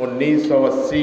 1980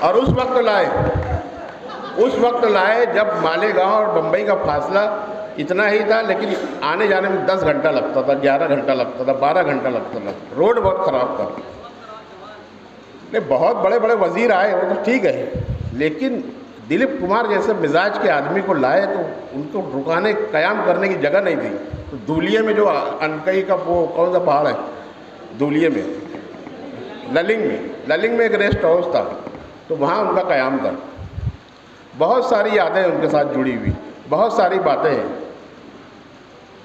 اور اس وقت لائے جب مالیگاؤں اور بمبئی کا فاصلہ اتنا ہی تھا، لیکن آنے جانے میں 10 گھنٹہ لگتا تھا، 11 گھنٹہ لگتا تھا، 12 گھنٹہ لگتا تھا، روڈ بہت خراب تھا. نہیں، بہت بڑے بڑے وزیر آئے وہ تو ٹھیک ہے، لیکن دلیپ کمار جیسے مزاج کے آدمی کو لائے تو ان کو رکانے قیام کرنے کی جگہ نہیں تھی. تو دھولیے میں جو انکئی کا وہ کون سا پہاڑ ہے، دھولیے میں، للنگ میں ایک ریسٹ ہاؤس تھا، تو وہاں ان کا قیام تھا. بہت ساری یادیں ان کے ساتھ جڑی ہوئی، بہت ساری باتیں ہیں.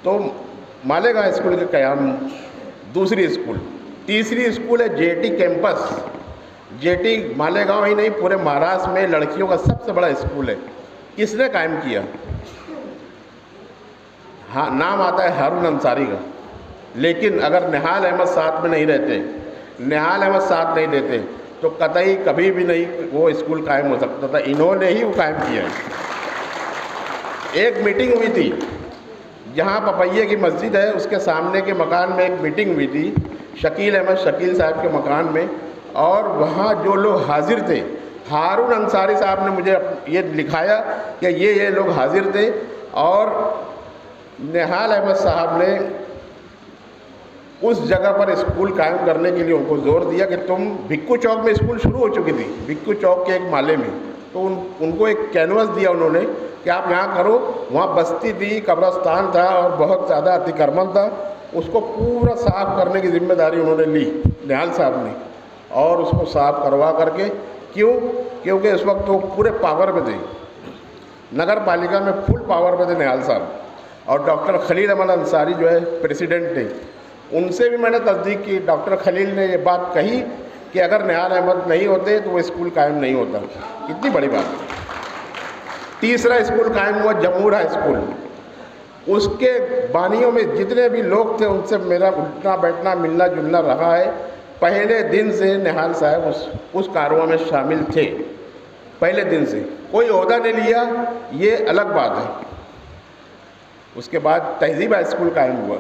تو مالیگاؤں اسکول کے قیام، دوسری اسکول. تیسری اسکول ہے J T campus. J T Malegaon ہی نہیں، پورے مہاراشٹر میں لڑکیوں کا سب سے بڑا اسکول ہے. کس نے قائم کیا؟ ہاں، نام آتا ہے ہارون انصاری کا، لیکن اگر نہال احمد ساتھ میں نہیں رہتے، نہال احمد ساتھ نہیں دیتے تو قطعی کبھی بھی نہیں وہ اسکول قائم ہو سکتا تھا. انہوں نے ہی وہ قائم کیا ہے. ایک میٹنگ ہوئی تھی جہاں پپیے کی مسجد ہے اس کے سامنے کے مکان میں ایک میٹنگ ہوئی تھی شکیل احمد شکیل صاحب کے مکان میں، اور وہاں جو لوگ حاضر تھے، ہارون انصاری صاحب نے مجھے یہ لکھایا کہ یہ لوگ حاضر تھے، اور نہال احمد صاحب نے اس جگہ پر اسکول قائم کرنے کے لیے ان کو زور دیا کہ تم بھکو چوک میں اسکول شروع ہو چکی تھی، بھکو چوک کے ایک مالے میں، تو ان کو ایک کینوس دیا انہوں نے کہ آپ یہاں کرو. وہاں بستی تھی، قبرستان تھا اور بہت زیادہ اتکرمن تھا. اس کو پورا صاف کرنے کی ذمہ داری انہوں نے لی، نہال صاحب نے، اور اس کو صاف کروا کر کے. کیونکہ اس وقت وہ پورے پاور پہ تھے، نگر پالیکا میں فل پاور پہ تھے نہال صاحب. اور ڈاکٹر خلیل احمد انصاری جو ہے پریسیڈنٹ تھے، ان سے بھی میں نے تصدیق کی. ڈاکٹر خلیل نے یہ بات کہی کہ اگر نہال احمد نہیں ہوتے تو وہ اسکول قائم نہیں ہوتا. کتنی بڑی بات ہے. تیسرا اسکول قائم ہوا جمہور ہائی اسکول. اس کے بانیوں میں جتنے بھی لوگ تھے ان سے میرا اٹھنا بیٹھنا ملنا جلنا رہا ہے. پہلے دن سے نہال صاحب اس کارروائی میں شامل تھے، پہلے دن سے. کوئی عہدہ نہیں لیا، یہ الگ بات ہے. اس کے بعد تہذیب ہائی اسکول قائم ہوا،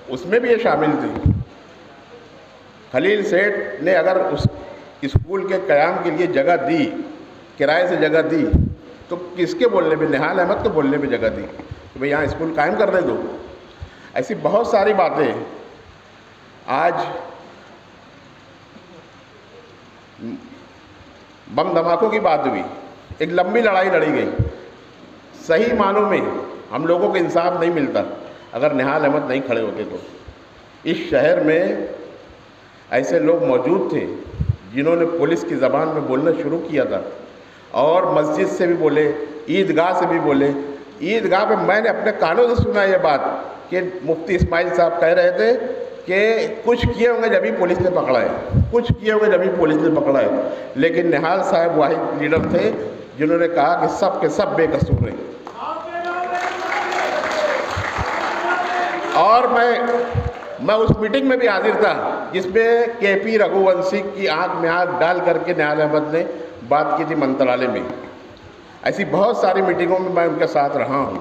اس میں بھی یہ شامل تھے. خلیل سیٹھ نے اگر اس اسکول کے قیام کے لیے جگہ دی، کرائے سے جگہ دی، تو کس کے بولنے پہ؟ نہال احمد کے بولنے پہ جگہ دی کہ بھئی یہاں اسکول قائم کرنے دو. ایسی بہت ساری باتیں. آج بم دھماکوں کی بات ہوئی، ایک لمبی لڑائی لڑی گئی. صحیح معنوں میں ہم لوگوں کو انصاف نہیں ملتا اگر نہال احمد نہیں کھڑے ہوتے تو. اس شہر میں ایسے لوگ موجود تھے جنہوں نے پولیس کی زبان میں بولنا شروع کیا تھا، اور مسجد سے بھی بولے، عیدگاہ سے بھی بولے. عیدگاہ پہ میں نے اپنے کانوں سے سنا یہ بات کہ مفتی اسماعیل صاحب کہہ رہے تھے کہ کچھ کیے ہوں گے جبھی پولیس نے پکڑا ہے، کچھ کیے ہوں گے جبھی پولیس نے پکڑا ہے. لیکن نہال صاحب واحد لیڈر تھے جنہوں نے کہا کہ سب کے سب بے قصور ہیں. اور میں اس میٹنگ میں بھی حاضر تھا جس میں کے پی رگھوونشی کی آنکھ میں آنکھ ڈال کر کے نہال احمد نے بات کی تھی منترالے میں. ایسی بہت ساری میٹنگوں میں میں ان کے ساتھ رہا ہوں.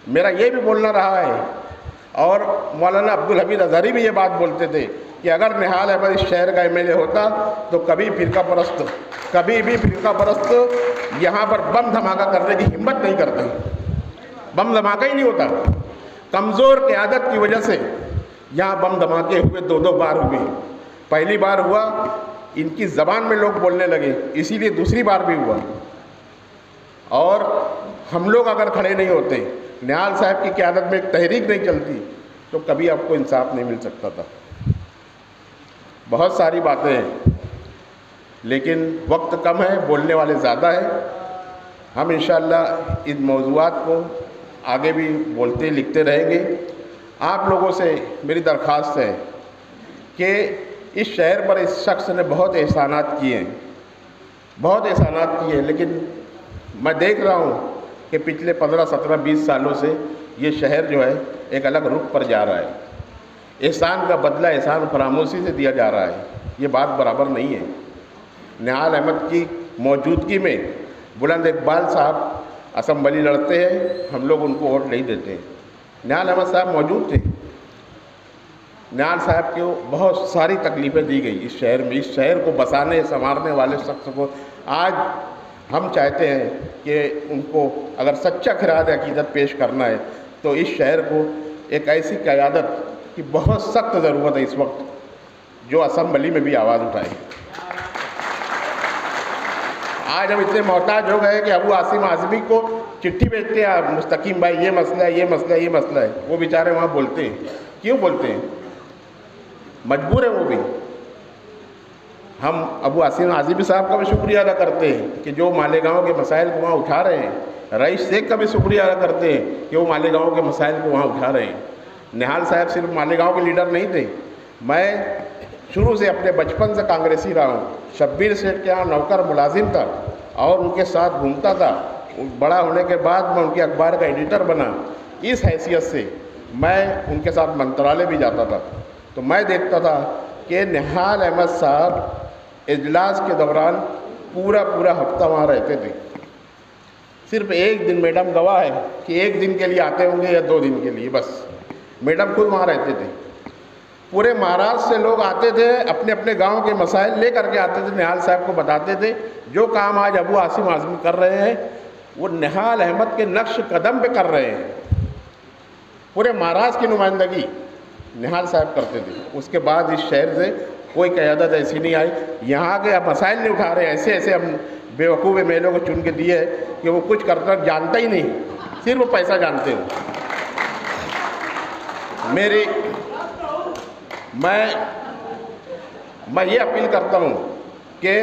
میرا یہ بھی بولنا رہا ہے، اور مولانا عبدالحمید اظہری بھی یہ بات بولتے تھے کہ اگر نہال احمد اس شہر کا ایم ایل اے ہوتا تو کبھی بھی فرقہ پرست یہاں پر بم دھماکہ کرنے کی ہمت نہیں کرتے. بم دھماکہ ہی نہیں ہوتا. کمزور قیادت کی وجہ سے یہاں بم دھماکے ہوئے، 2 بار ہوئے. پہلی بار ہوا ان کی زبان میں لوگ بولنے لگے، اسی لیے دوسری بار بھی ہوا. اور ہم لوگ اگر کھڑے نہیں ہوتے، نہال صاحب کی قیادت میں ایک تحریک نہیں چلتی، تو کبھی آپ کو انصاف نہیں مل سکتا تھا. بہت ساری باتیں ہیں، لیکن وقت کم ہے، بولنے والے زیادہ ہیں. ہم انشاءاللہ ان موضوعات کو آگے بھی بولتے لکھتے رہیں گے. آپ لوگوں سے میری درخواست ہے کہ اس شہر پر اس شخص نے بہت احسانات کیے ہیں، لیکن میں دیکھ رہا ہوں کہ پچھلے 15, 17, 20 سالوں سے یہ شہر جو ہے ایک الگ رخ پر جا رہا ہے. احسان کا بدلہ احسان فراموشی سے دیا جا رہا ہے. یہ بات برابر نہیں ہے. نہال احمد کی موجودگی میں بلند اقبال صاحب اسمبلی لڑتے ہیں، ہم لوگ ان کو ووٹ نہیں دیتے. نہال احمد صاحب موجود تھے، نہال صاحب کو بہت ساری تکلیفیں دی گئی اس شہر میں. اس شہر کو بسانے سنوارنے والے شخص کو آج ہم چاہتے ہیں کہ ان کو اگر سچا خراج عقیدت پیش کرنا ہے تو اس شہر کو ایک ایسی قیادت کی بہت سخت ضرورت ہے اس وقت جو اسمبلی میں بھی آواز اٹھائے. آج ہم اتنے محتاج ہو گئے کہ ابو عاصم اعظمی کو چٹھی بھیجتے ہیں مستقیم بھائی یہ مسئلہ ہے یہ مسئلہ ہے یہ مسئلہ ہے. وہ بیچارے وہاں بولتے ہیں. کیوں بولتے ہیں؟ مجبور ہیں وہ بھی. ہم ابو عاصم اعظمی صاحب کا بھی شکریہ ادا کرتے ہیں کہ جو مالیگاؤں کے مسائل کو وہاں اٹھا رہے ہیں. رئیس شیخ کا بھی شکریہ ادا کرتے ہیں کہ وہ مالیگاؤں کے مسائل کو وہاں اٹھا رہے ہیں. نہال صاحب صرف مالیگاؤں کے لیڈر نہیں تھے. میں شروع سے اپنے بچپن سے کانگریسی رہا ہوں. شبیر سیٹھ کے یہاں نوکر ملازم تھا اور ان کے ساتھ گھومتا تھا. بڑا ہونے کے بعد میں ان کے اخبار کا ایڈیٹر بنا. اس حیثیت سے میں ان کے ساتھ منترالے بھی جاتا تھا. تو میں دیکھتا تھا کہ نہال احمد صاحب اجلاس کے دوران پورا ہفتہ وہاں رہتے تھے. صرف ایک دن میڈم گواہ ہے کہ ایک دن کے لیے آتے ہوں گے یا 2 دن کے لیے بس. میڈم خود وہاں رہتے تھے. پورے مہاراشٹر سے لوگ آتے تھے اپنے اپنے گاؤں کے مسائل لے کر کے آتے تھے. نہال صاحب کو بتاتے تھے جو کام آج ابو عاصم اعظمی کر رہے ہیں وہ نہال احمد کے نقش قدم پہ کر رہے ہیں. پورے مہاراشٹر کی نمائندگی نہال صاحب کرتے تھے. اس کے بعد اس شہر سے کوئی قیادت ایسی نہیں آئی. یہاں کے مسائل نہیں اٹھا رہے. ایسے ہم بیوقوف ایم ایل اے کو چن کے دیے ہے کہ وہ کچھ کرتا جانتا ہی نہیں, صرف پیسہ جانتے ہو. میں یہ اپیل کرتا ہوں کہ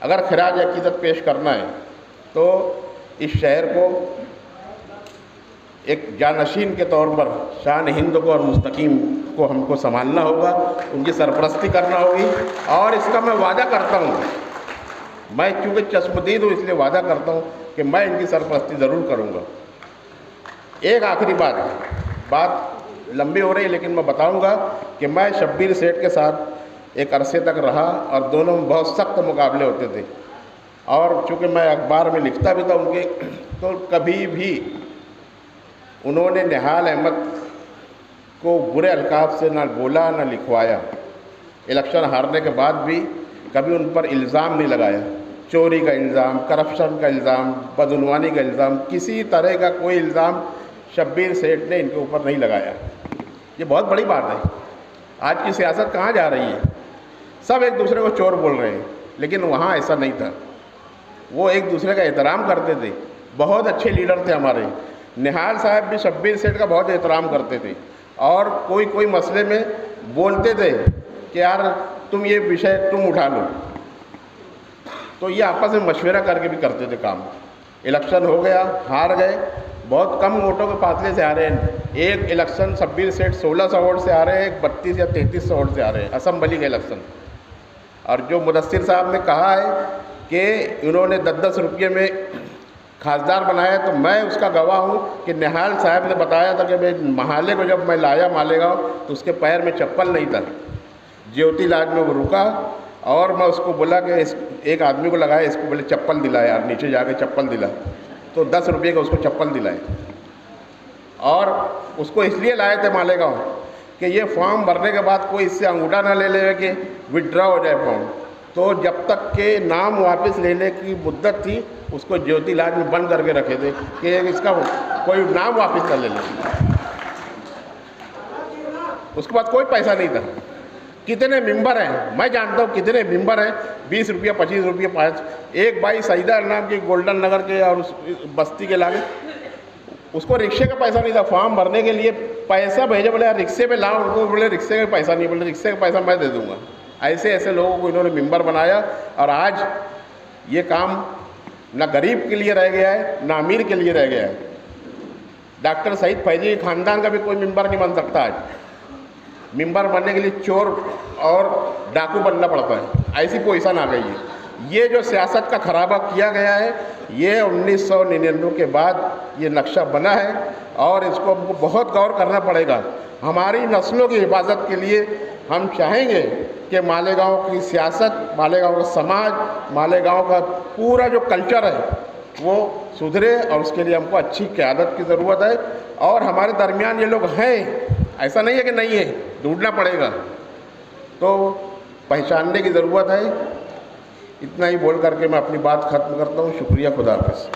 اگر خراج عقیدت پیش کرنا ہے تو اس شہر کو ایک جانشین کے طور پر شان ہند کو اور مستقیم کو ہم کو سنبھالنا ہوگا, ان کی سرپرستی کرنا ہوگی. اور اس کا میں وعدہ کرتا ہوں, میں چونکہ چشمدید ہوں اس لیے وعدہ کرتا ہوں کہ میں ان کی سرپرستی ضرور کروں گا. ایک آخری بات لمبی ہو رہی ہے لیکن میں بتاؤں گا کہ میں شبیر سیٹھ کے ساتھ ایک عرصے تک رہا اور دونوں میں بہت سخت مقابلے ہوتے تھے. اور چونکہ میں اخبار میں لکھتا بھی تھا ان کے, تو کبھی بھی انہوں نے نہال احمد کو برے القاب سے نہ بولا نہ لکھوایا. الیکشن ہارنے کے بعد بھی کبھی ان پر الزام نہیں لگایا. چوری کا الزام, کرپشن کا الزام, بدعنوانی کا الزام, کسی طرح کا کوئی الزام شبیر سیٹھ نے ان کے اوپر نہیں لگایا. یہ بہت بڑی بات ہے. آج کی سیاست کہاں جا رہی ہے؟ سب ایک دوسرے کو چور بول رہے ہیں, لیکن وہاں ایسا نہیں تھا. وہ ایک دوسرے کا احترام کرتے تھے. بہت اچھے لیڈر تھے ہمارے. نہال صاحب بھی شبیر سیٹھ کا بہت احترام کرتے تھے اور کوئی مسئلے میں بولتے تھے کہ یار تم یہ وشے تم اٹھا لو, تو یہ آپس میں مشورہ کر کے بھی کرتے تھے کام. الیکشن ہو گیا, ہار گئے, بہت کم ووٹوں کے فاصلے سے آ رہے ہیں. ایک الیکشن شبیر سیٹھ 1600 ووٹ سے آ رہے ہیں, ایک 32 یا 3300 ووٹ سے آ رہے ہیں اسمبلی کے الیکشن. اور جو مدثر صاحب نے کہا ہے کہ انہوں نے 10 روپئے میں خاصدار بنایا, تو میں اس کا گواہ ہوں کہ نہال صاحب نے بتایا تھا کہ میں محالے کو جب میں لایا مالیگاؤں تو اس کے پیر میں چپل نہیں تھا. جیوتی لاج میں وہ رکا اور میں اس کو بولا کہ ایک آدمی کو لگایا, اس کو بولے چپل دلا یار, نیچے جا کے چپل دلا. تو 10 روپئے کا اس کو چپل دلائے. اور اس کو اس لیے لائے تھے مالیگاؤں کہ یہ فارم بھرنے کے بعد کوئی اس سے انگوٹھا نہ لے لے کہ وڈرا ہو جائے فارم. تو جب تک کہ نام واپس لینے کی مدت تھی اس کو جیوتی لاج میں بند کر کے رکھے تھے کہ اس کا کوئی نام واپس نہ لے لے. اس کے بعد کوئی پیسہ نہیں تھا. کتنے ممبر ہیں میں جانتا ہوں, کتنے ممبر ہیں, 20 روپیہ 25 روپیہ 5. ایک بھائی سعیدہ نام کے گولڈن نگر کے اور اس بستی کے لاگے, اس کو رکشے کا پیسہ نہیں تھا. فارم بھرنے کے لیے پیسہ بھیجے, بولے یار رکشے پہ لاؤ, ان کو بولے رکشے کا پیسہ نہیں, بولے رکشے کا پیسہ میں دے دوں گا. ایسے لوگوں کو انہوں نے ممبر بنایا. اور آج یہ کام نہ غریب کے لیے رہ گیا ہے نہ امیر کے لیے رہ گیا ہے. ڈاکٹر سعید فیضی خاندان کا بھی کوئی ممبر نہیں بن سکتا. آج ممبر بننے کے لیے چور اور ڈاکو بننا پڑتا ہے. ایسی پوزیشن آ گئی ہے. یہ جو سیاست کا خرابہ کیا گیا ہے یہ 1999 کے بعد یہ نقشہ بنا ہے اور اس کو ہم کو بہت غور کرنا پڑے گا. ہماری نسلوں کی حفاظت کے لیے ہم چاہیں گے کہ مالیگاؤں کی سیاست, مالیگاؤں کا سماج, مالیگاؤں کا پورا جو کلچر ہے وہ سدھرے, اور اس کے لیے ہم کو اچھی قیادت کی ضرورت ہے. اور ہمارے درمیان یہ لوگ ہیں ایسا نہیں ہے کہ نہیں ہے، ڈھونڈنا پڑے گا، تو پہچاننے کی ضرورت ہے۔ اتنا ہی بول کر کے میں اپنی بات ختم کرتا ہوں۔ شکریہ، خدا حافظ۔